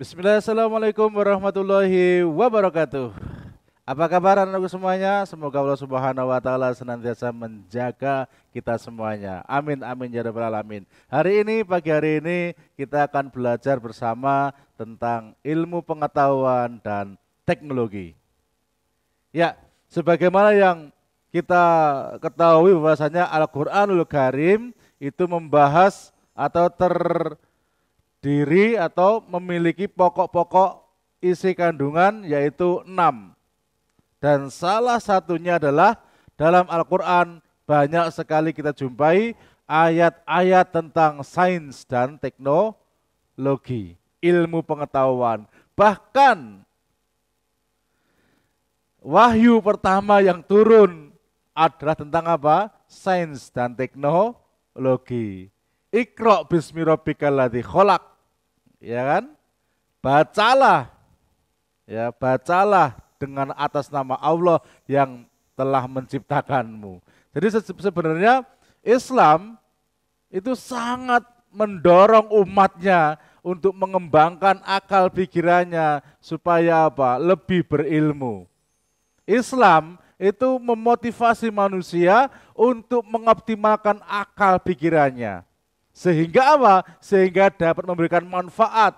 Bismillah, Assalamualaikum warahmatullahi wabarakatuh. Apa kabar anak-anakku semuanya? Semoga Allah Subhanahu wa taala senantiasa menjaga kita semuanya. Amin amin ya rabbal alamin. Pagi hari ini kita akan belajar bersama tentang ilmu pengetahuan dan teknologi. Ya, sebagaimana yang kita ketahui bahwasanya Al-Qur'anul Karim itu membahas atau diri atau memiliki pokok-pokok isi kandungan yaitu 6. Dan salah satunya adalah dalam Al-Quran banyak sekali kita jumpai ayat-ayat tentang sains dan teknologi, ilmu pengetahuan. Bahkan wahyu pertama yang turun adalah tentang apa? Sains dan teknologi. Iqra bismi rabbikal ladzi khalaq. Ya kan? Bacalah. Ya, bacalah dengan atas nama Allah yang telah menciptakanmu. Jadi sebenarnya Islam itu sangat mendorong umatnya untuk mengembangkan akal pikirannya supaya apa? Lebih berilmu. Islam itu memotivasi manusia untuk mengoptimalkan akal pikirannya. Sehingga apa? Sehingga dapat memberikan manfaat.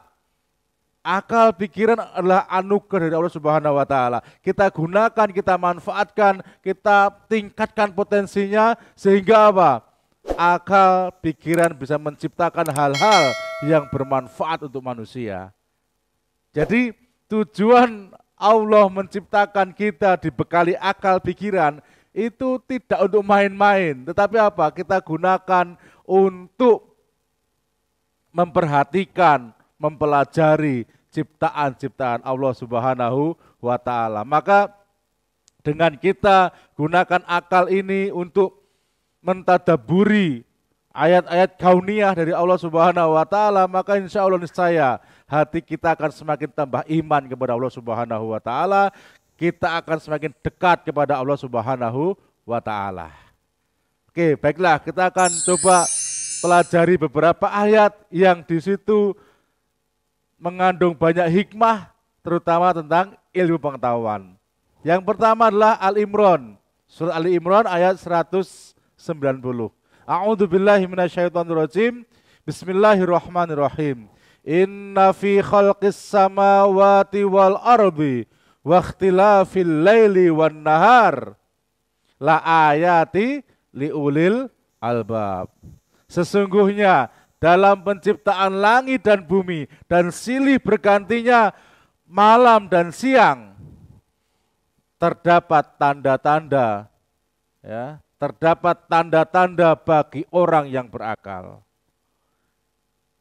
Akal pikiran adalah anugerah dari Allah Subhanahu wa taala. Kita gunakan, kita manfaatkan, kita tingkatkan potensinya sehingga apa? Akal pikiran bisa menciptakan hal-hal yang bermanfaat untuk manusia. Jadi tujuan Allah menciptakan kita dibekali akal pikiran itu tidak untuk main-main, tetapi apa? Kita gunakan untuk memperhatikan, mempelajari ciptaan-ciptaan Allah Subhanahu wa taala. Maka dengan kita gunakan akal ini untuk mentadaburi ayat-ayat kauniyah dari Allah Subhanahu wa taala, maka insya Allah niscaya hati kita akan semakin tambah iman kepada Allah Subhanahu wa taala. Kita akan semakin dekat kepada Allah Subhanahu wa taala. Oke, baiklah, kita akan coba pelajari beberapa ayat yang di situ mengandung banyak hikmah, terutama tentang ilmu pengetahuan. Yang pertama adalah Al-Imran, surat Al-Imran ayat 190. A'udzu billahi minasyaitonir rajim. Bismillahirrahmanirrahim. Inna fi khalqis samawati wal ardi wa ikhtilafil laili wan nahar la ayati liulil albab. Sesungguhnya dalam penciptaan langit dan bumi dan silih bergantinya malam dan siang terdapat tanda-tanda, ya, terdapat tanda-tanda bagi orang yang berakal.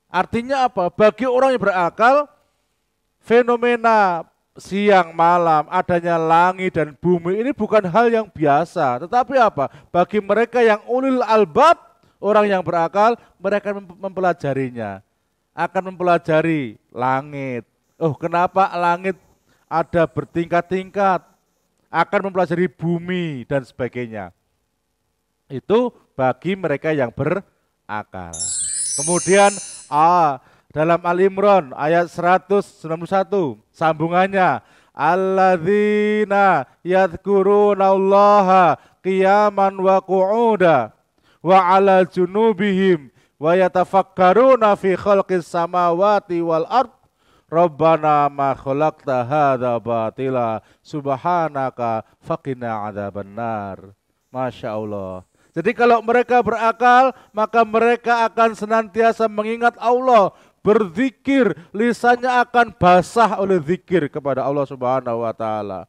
Artinya apa? Bagi orang yang berakal, fenomena siang malam, adanya langit dan bumi ini bukan hal yang biasa. Tetapi apa? Bagi mereka yang ulil albab, orang yang berakal, mereka mempelajarinya. Akan mempelajari langit. Oh, kenapa langit ada bertingkat-tingkat? Akan mempelajari bumi dan sebagainya. Itu bagi mereka yang berakal. Kemudian dalam Al-Imran ayat 191 sambungannya, alladzina yadhkurunallaha qiyaman wa qu'uda wa 'ala junubihim wa yatafakkaruna fi khalqis samawati wal ard rabbana ma khalaqta hadza batila subhanaka faqina adzabannar. Masya Allah. Jadi kalau mereka berakal, maka mereka akan senantiasa mengingat Allah, berzikir, lisannya akan basah oleh zikir kepada Allah Subhanahu wa taala.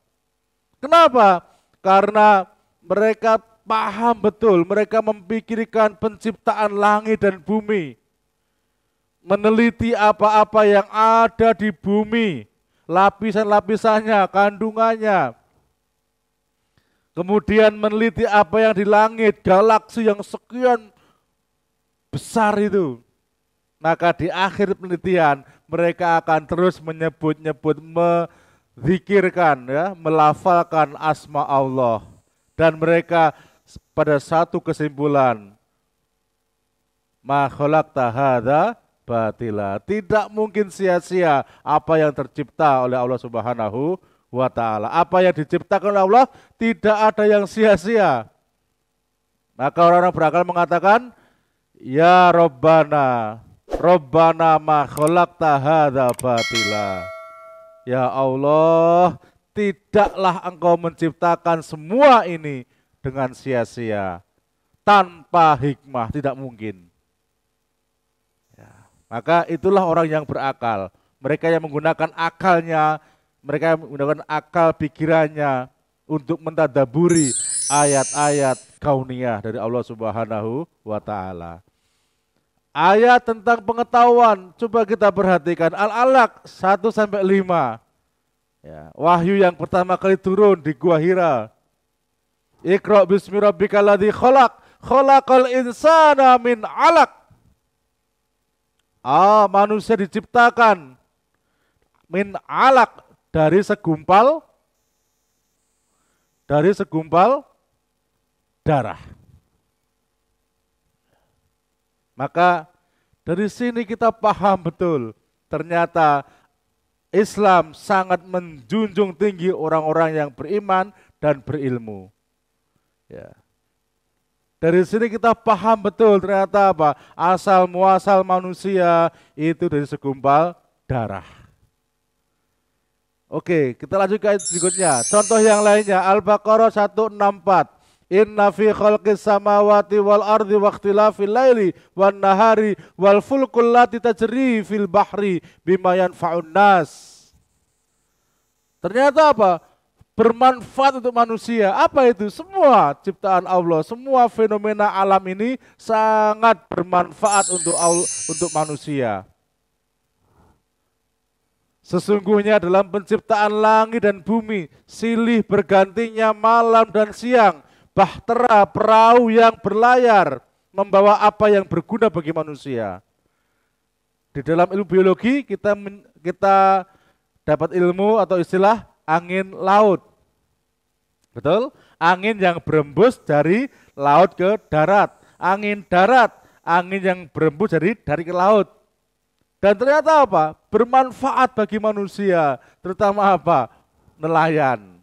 Kenapa? Karena mereka paham betul, mereka memikirkan penciptaan langit dan bumi. Meneliti apa-apa yang ada di bumi, lapisan-lapisannya, kandungannya. Kemudian meneliti apa yang di langit, galaksi yang sekian besar itu. Maka di akhir penelitian mereka akan terus menyebut-nyebut, menzikirkan, ya, melafalkan asma Allah. Dan mereka pada satu kesimpulan, ma khalaqta hadza batila. Tidak mungkin sia-sia apa yang tercipta oleh Allah Subhanahu wa ta'ala. Apa yang diciptakan oleh Allah tidak ada yang sia-sia. Maka orang-orang berakal mengatakan, ya Rabbana, Rabbana ma khalaqta hadza batila. Ya Allah, tidaklah engkau menciptakan semua ini dengan sia-sia. Tanpa hikmah, tidak mungkin. Ya, maka itulah orang yang berakal. Mereka yang menggunakan akalnya, mereka yang menggunakan akal pikirannya untuk mentadaburi ayat-ayat kauniyah dari Allah Subhanahu wa ta'ala. Ayat tentang pengetahuan, coba kita perhatikan. Al-Alaq 1-5. Ya, wahyu yang pertama kali turun di Gua Hira. Iqra bismi rabbikal ladzi khalaq, khalaqal insana min 'alaq. Manusia diciptakan min 'alaq, dari segumpal darah. Maka dari sini kita paham betul, ternyata Islam sangat menjunjung tinggi orang-orang yang beriman dan berilmu. Ya. Dari sini kita paham betul ternyata apa? Asal muasal manusia itu dari segumpal darah. Oke, kita lanjut ke ayat berikutnya. Contoh yang lainnya, Al-Baqarah 164. Inna fi khalqis samawati wal ardi wa ikhtilafil laili wan nahari wal fulkul lati tajri fil bahri bima yanfa'un nas. Ternyata apa? Bermanfaat untuk manusia. Apa itu? Semua ciptaan Allah, semua fenomena alam ini sangat bermanfaat untuk manusia. Sesungguhnya dalam penciptaan langit dan bumi, silih bergantinya malam dan siang, bahtera perahu yang berlayar, membawa apa yang berguna bagi manusia. Di dalam ilmu biologi kita dapat ilmu atau istilah angin laut. Betul? Angin yang berembus dari laut ke darat. Angin darat, angin yang berembus dari ke laut. Dan ternyata apa? Bermanfaat bagi manusia, terutama apa? Nelayan.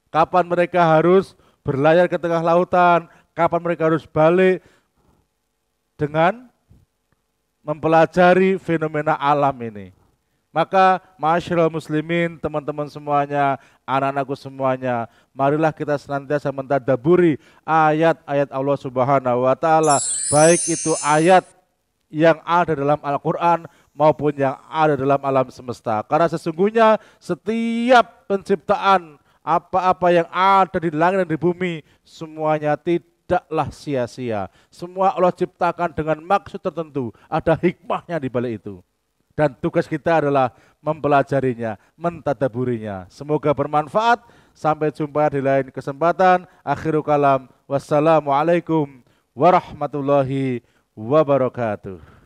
Kapan mereka harus berlayar ke tengah lautan, kapan mereka harus balik, dengan mempelajari fenomena alam ini. Maka ma'asyiral muslimin, teman-teman semuanya, anak-anakku semuanya, marilah kita senantiasa mentadaburi ayat-ayat Allah Subhanahu wa ta'ala, baik itu ayat yang ada dalam Al-Quran maupun yang ada dalam alam semesta. Karena sesungguhnya setiap penciptaan, apa-apa yang ada di langit dan di bumi, semuanya tidaklah sia-sia. Semua Allah ciptakan dengan maksud tertentu, ada hikmahnya di balik itu. Dan tugas kita adalah mempelajarinya, mentadaburinya. Semoga bermanfaat. Sampai jumpa di lain kesempatan. Akhirul kalam. Wassalamualaikum warahmatullahi wabarakatuh.